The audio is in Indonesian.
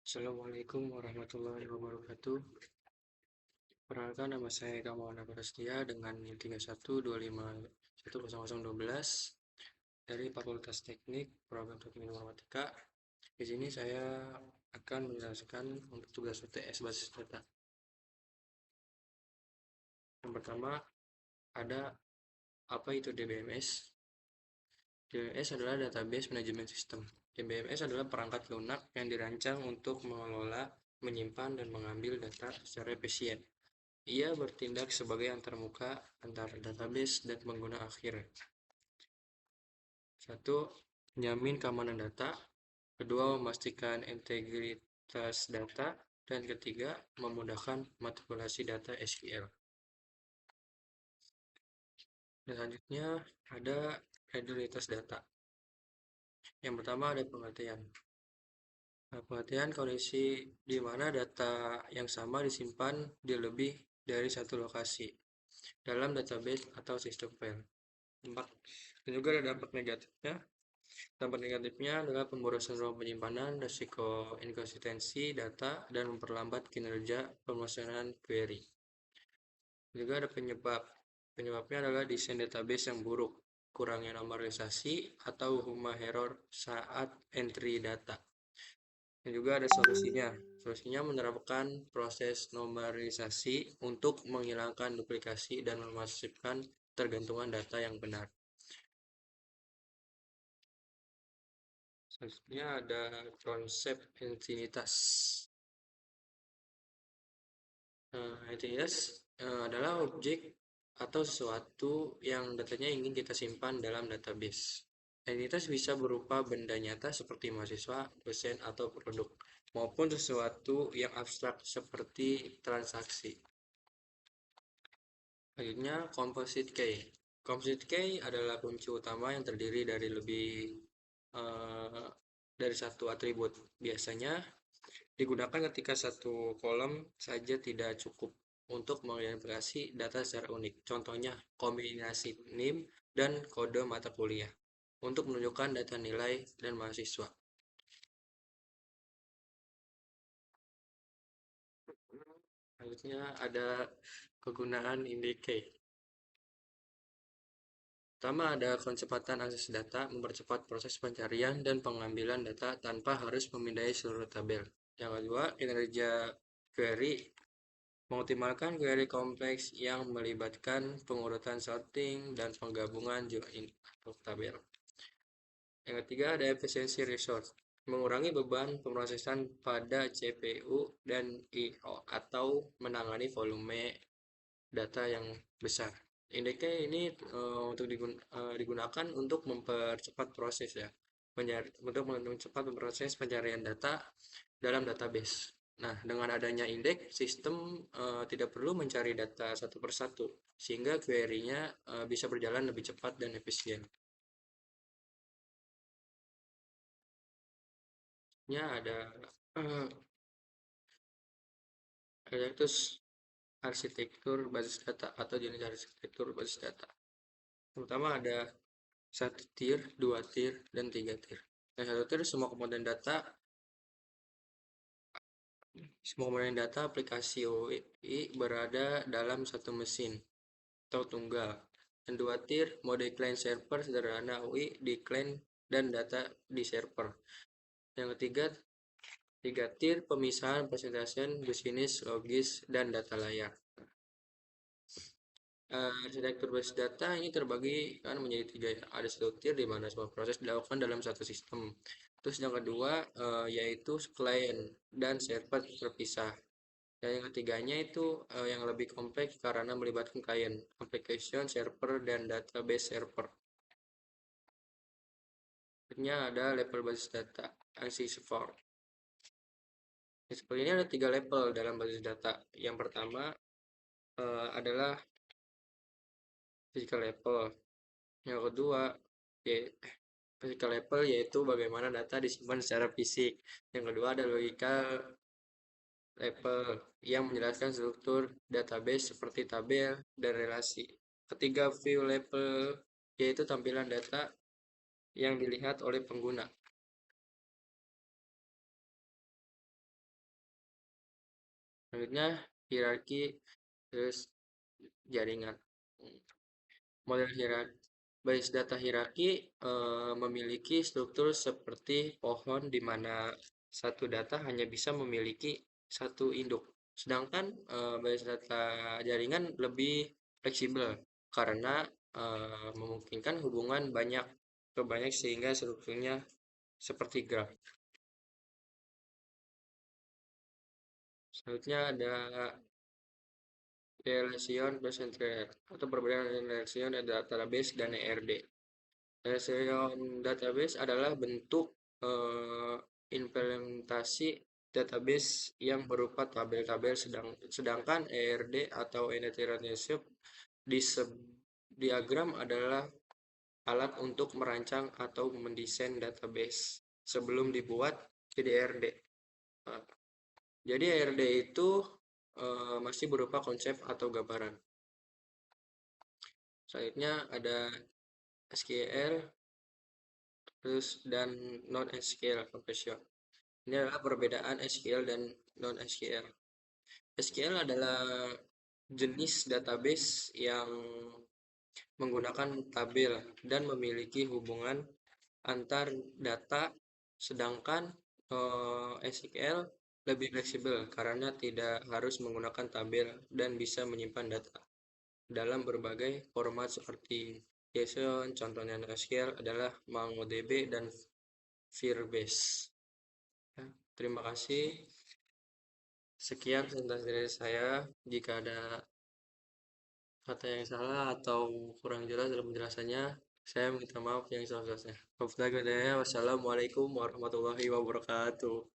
Assalamualaikum warahmatullahi wabarakatuh. Perkenalkan, nama saya Kamal Prasetya dengan NIM 3125100012 dari Fakultas Teknik Program Teknik Informatika. Di sini saya akan menjelaskan untuk tugas UTS basis data. Yang pertama, ada apa itu DBMS? DBMS adalah Database Management System. DBMS adalah perangkat lunak yang dirancang untuk mengelola, menyimpan, dan mengambil data secara efisien. Ia bertindak sebagai antarmuka antara database dan pengguna akhir. Satu, menjamin keamanan data. Kedua, memastikan integritas data. Dan ketiga, memudahkan manipulasi data SQL. Dan selanjutnya ada kredibilitas data. Yang pertama ada pengertian. Pengertian kondisi di mana data yang sama disimpan di lebih dari satu lokasi dalam database atau sistem file. Dan juga ada dampak negatifnya. Dampak negatifnya adalah pemborosan ruang penyimpanan, risiko inkonsistensi data, dan memperlambat kinerja pemesanan query. Juga ada penyebab. Penyebabnya adalah desain database yang buruk, kurangnya normalisasi, atau huma error saat entry data. Dan juga ada solusinya. Solusinya menerapkan proses normalisasi untuk menghilangkan duplikasi dan memasifkan tergantungan data yang benar. Selanjutnya ada konsep entitas. Entitas adalah objek atau sesuatu yang datanya ingin kita simpan dalam database. Entitas bisa berupa benda nyata seperti mahasiswa, dosen, atau produk, maupun sesuatu yang abstrak seperti transaksi. Selanjutnya, composite key. Composite key adalah kunci utama yang terdiri dari lebih dari satu atribut. Biasanya digunakan ketika satu kolom saja tidak cukup untuk mengidentifikasi data secara unik. Contohnya, kombinasi NIM dan kode mata kuliah untuk menunjukkan data nilai dan mahasiswa. Selanjutnya ada kegunaan IndiKey. Pertama, ada kecepatan akses data, mempercepat proses pencarian dan pengambilan data tanpa harus memindai seluruh tabel. Yang kedua, kinerja query, mengoptimalkan query kompleks yang melibatkan pengurutan sorting dan penggabungan join atau tabel. Yang ketiga, ada efisiensi resource, mengurangi beban pemrosesan pada CPU dan I/O atau menangani volume data yang besar. Indeknya ini untuk digunakan untuk mempercepat proses ya, untuk mempercepat proses pencarian data dalam database. Nah, dengan adanya indeks, sistem tidak perlu mencari data satu persatu, sehingga query-nya bisa berjalan lebih cepat dan efisien. Ya, ada yaitu arsitektur basis data atau jenis arsitektur basis data. Pertama ada satu tier, dua tier, dan tiga tier. Yang satu tier semua komponen data aplikasi UI berada dalam satu mesin atau tunggal. Dan dua tier, mode client server sederhana UI di client dan data di server. Yang ketiga, tiga tier, pemisahan presentation, bisnis, logis, dan data layar. Arsitektur basis data ini terbagi kan menjadi tiga, ada satu tier di mana semua proses dilakukan dalam satu sistem. Terus yang kedua yaitu client dan server terpisah. Dan yang ketiganya itu yang lebih kompleks karena melibatkan client, application server, dan database server. Berikutnya ada level basis data, IC4. Seperti ini ada tiga level dalam basis data. Yang pertama adalah physical level. Yang kedua, physical level yaitu bagaimana data disimpan secara fisik. Yang kedua ada logical level yang menjelaskan struktur database seperti tabel dan relasi. Ketiga, view level yaitu tampilan data yang dilihat oleh pengguna. Selanjutnya hierarki terus jaringan. Model hierarki base data hierarki memiliki struktur seperti pohon di mana satu data hanya bisa memiliki satu induk. Sedangkan base data jaringan lebih fleksibel karena memungkinkan hubungan banyak ke banyak sehingga strukturnya seperti graf. Selanjutnya ada relation percentage atau perbedaan relation database dan ERD. Relation database adalah bentuk eh, implementasi database yang berupa tabel-tabel sedangkan ERD atau Entity Relationship diagram adalah alat untuk merancang atau mendesain database sebelum dibuat jadi ERD. Jadi ERD itu masih berupa konsep atau gambaran. Selanjutnya ada SQL terus dan non SQL compression. Ini adalah perbedaan SQL dan non SQL. SQL adalah jenis database yang menggunakan tabel dan memiliki hubungan antar data, sedangkan SQL lebih fleksibel karena tidak harus menggunakan tabel dan bisa menyimpan data dalam berbagai format seperti JSON. Contohnya SQL adalah MongoDB dan Firebase. Ya, terima kasih. Sekian presentasi dari saya. Jika ada kata yang salah atau kurang jelas dalam penjelasannya, saya minta maaf yang sebesar-besarnya. Wassalamualaikum warahmatullahi wabarakatuh.